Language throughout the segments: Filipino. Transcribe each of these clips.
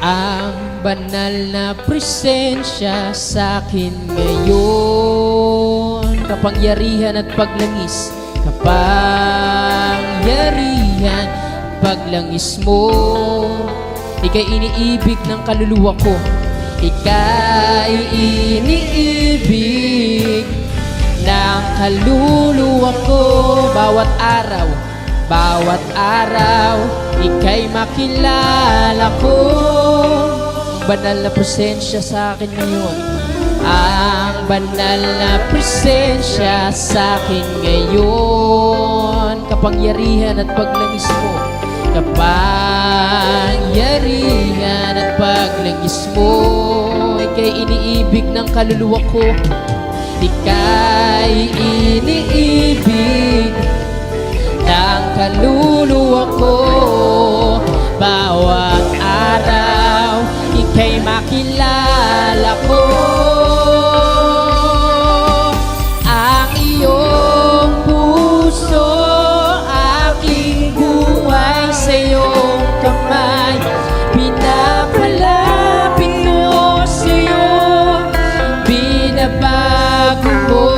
Ang banal na presensya sa'kin ngayon, kapangyarihan at paglangis, kapangyarihan at paglangis mo. Ika'y iniibig ng kaluluwa ko, ika'y iniibig ng kaluluwa ko. Bawat araw, ika'y makilala ko. Banal na presensya sa akin ngayon, ang banal na presensya sa akin ngayon, kapangyarihan at paglangis mo, kapangyarihan at paglangis mo. Ika'y iniibig ng kaluluwa ko, ika'y iniibig ng kaluluwa ko. Bawat araw, ika'y makilala ko. Ang iyong puso, aking buhay sa iyong kamay. Pinapalapit mo sa iyo, binabago mo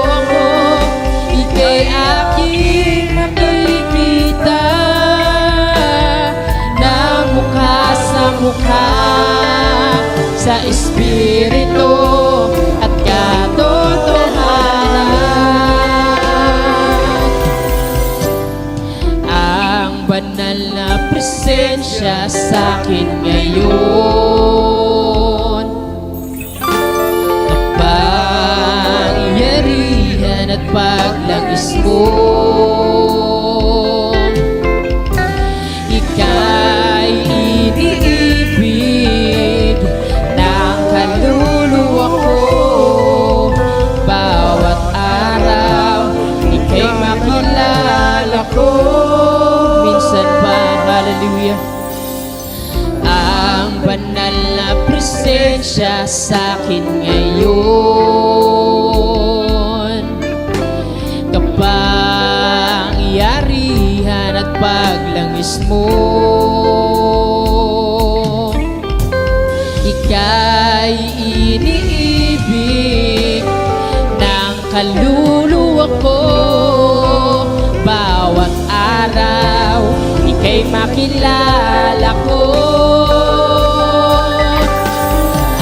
ako. Ika'y aking makikita na mukha sa mukha, sa espiritu at katotohanan. Ang banal na presensya sa akin ngayon, kapangyarihan at paglangis mo. Ika'y iniibig ng kaluluwa ko. Bawat araw, ika'y makilala ko. Minsan pa, hallelujah. Ang banal na presensya sa akin ngayon, kapangyarihan at paglangis mo. Ika'y iniibig ng kaluluwa ko. Bawat araw, ika'y makilala ko.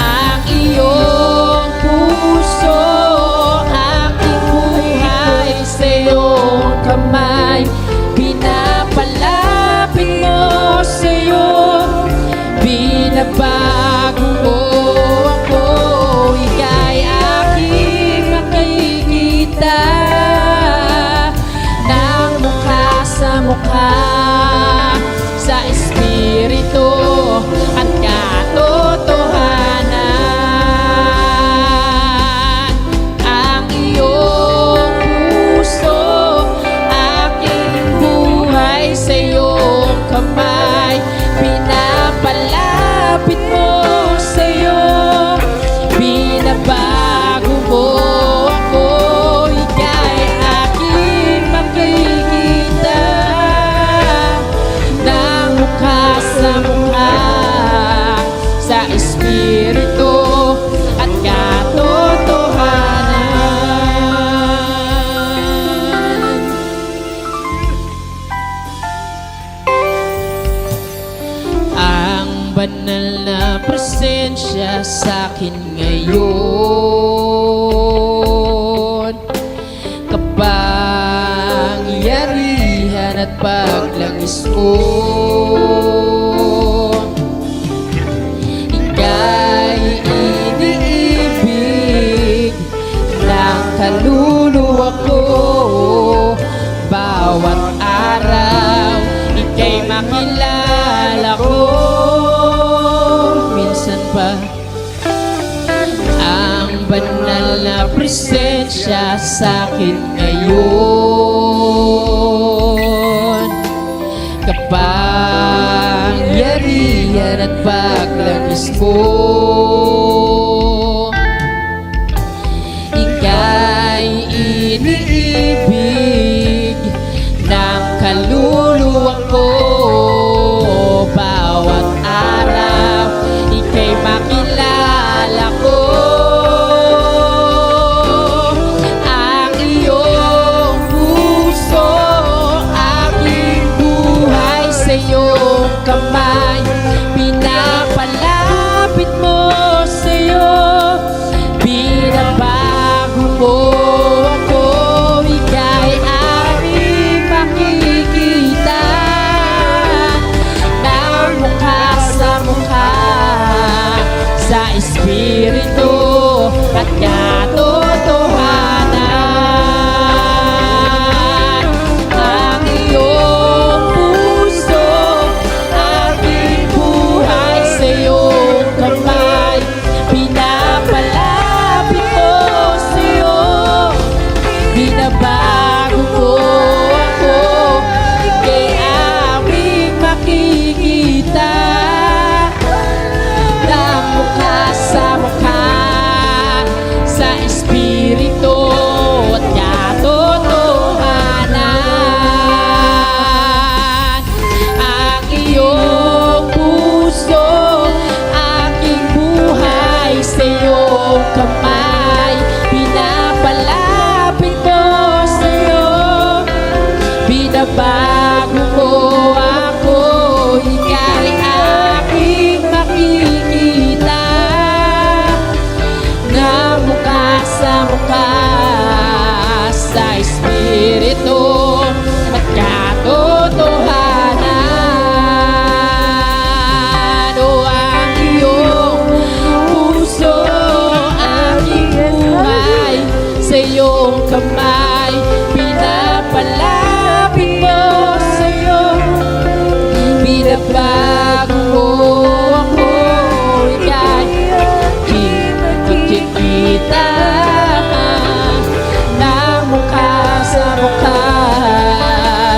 Ang iyong puso, aking buhay sa iyong kamay. Pinapalapit mo sa iyo, binabago mo ako. Ika'y aking makikita ng mukha sa mukha, sa espiritu at katotohanan. Ang iyong puso, aking buhay sa iyong kamay. Pinapalapit mo sa iyo, binabago mo ako. Ika'y aking makikita ng mukha sa mukha, sa espiritu at katotohanan. Ang banal na presensya sa akin ngayon, kapangyarihan at paglangis mo. Ika'y iniibig ng kaluluwa ko. Bawat araw, ika'y makilala ko. Minsan pa, ang banal na presensya sa akin ngayon, kapangyarihan at paglangis mo. Ika'y iniibig ng kaluluwa ko. Bawat araw, Espiritu at katotohanan. Ang iyong puso, aking buhay sa iyong kamay. Pinapalapit ko sa iyo, binabago mo ako. Ika'y aming makikita ng mukha sa mukha sa Espiritu at katotohanan. Ang iyong puso, aking buhay sa iyong kamay. Pinapalapit ko sa iyo, binabago mo ako. Ika'y aking makikita na mukha sa mukha sa Espiritu at katotohanan. O ang iyong puso, aking buhay sa iyong kamay. Pinapalapit mo sa iyo, binabago mo ako. Ika'y makikita na mukha sa mukha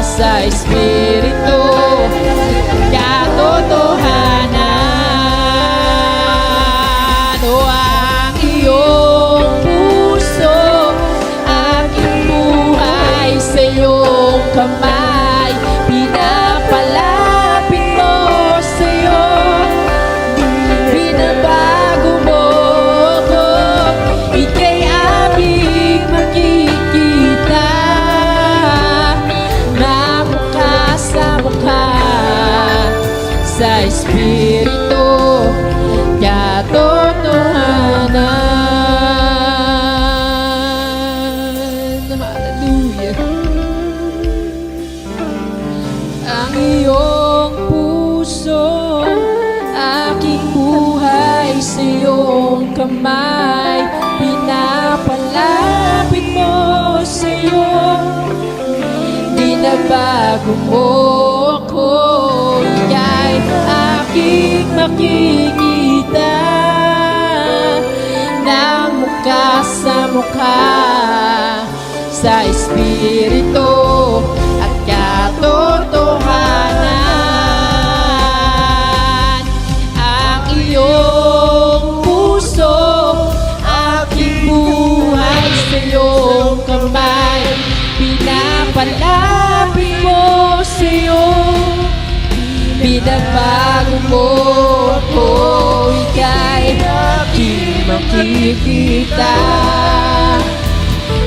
sa Espiritu katotohanan. O ang iyong puso, aking buhay sa iyong kamay. Pinapalapit mo sa iyo, binabago mo ako. Ika'y aming makikita na mukha sa mukha sa Espiritu katotohanan. Hallelujah. Ang iyong puso, aking buhay sa iyong kamay. Pinapalapit mo sa iyo, binabago mo ako. Ika'y aking makikita na mukha sa mukha sa Espiritu at katotohanan. Ang iyong puso, aking buhay sa iyong kamay. Pinapalapit mo sa iyo, binabago mo ako. Ika'y aking makikita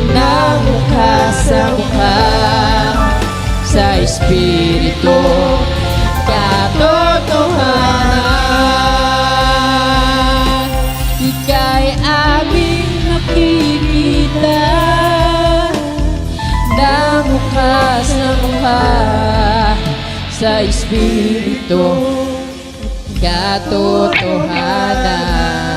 na mukha sa mukha sa Espiritu katotohanan. Ika'y aming makikita na mukha sa mukha sa Espiritu katotohanan.